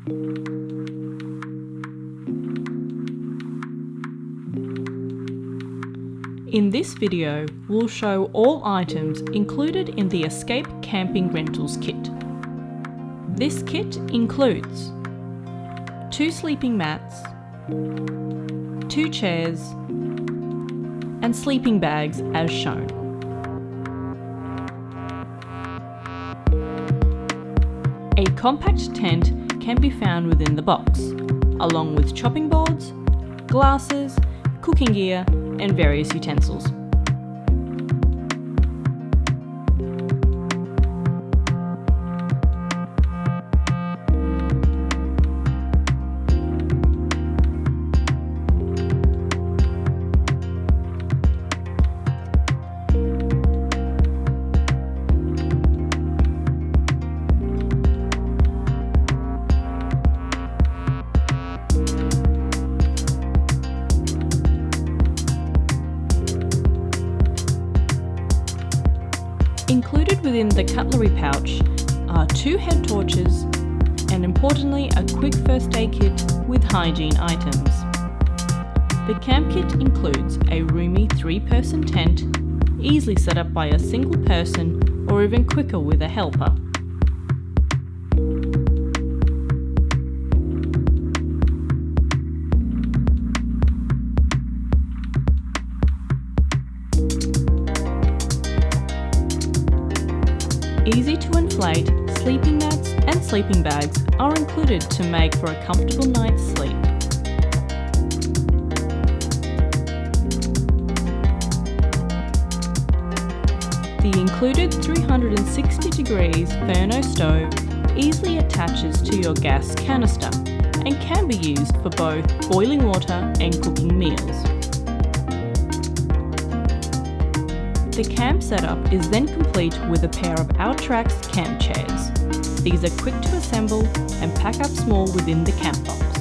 In this video, we'll show all items included in the Escape Camping Rentals kit. This kit includes 2 sleeping mats, 2 chairs, and sleeping bags as shown. A compact tent can be found within the box, along with chopping boards, glasses, cooking gear, and various utensils. Included within the cutlery pouch are 2 head torches and, importantly, a quick first aid kit with hygiene items. The camp kit includes a roomy 3-person tent, easily set up by a single person or even quicker with a helper. Easy to inflate, sleeping mats and sleeping bags are included to make for a comfortable night's sleep. The included 360 degrees Furno stove easily attaches to your gas canister and can be used for both boiling water and cooking meals. The camp setup is then complete with a pair of Outrax camp chairs. These are quick to assemble and pack up small within the camp box.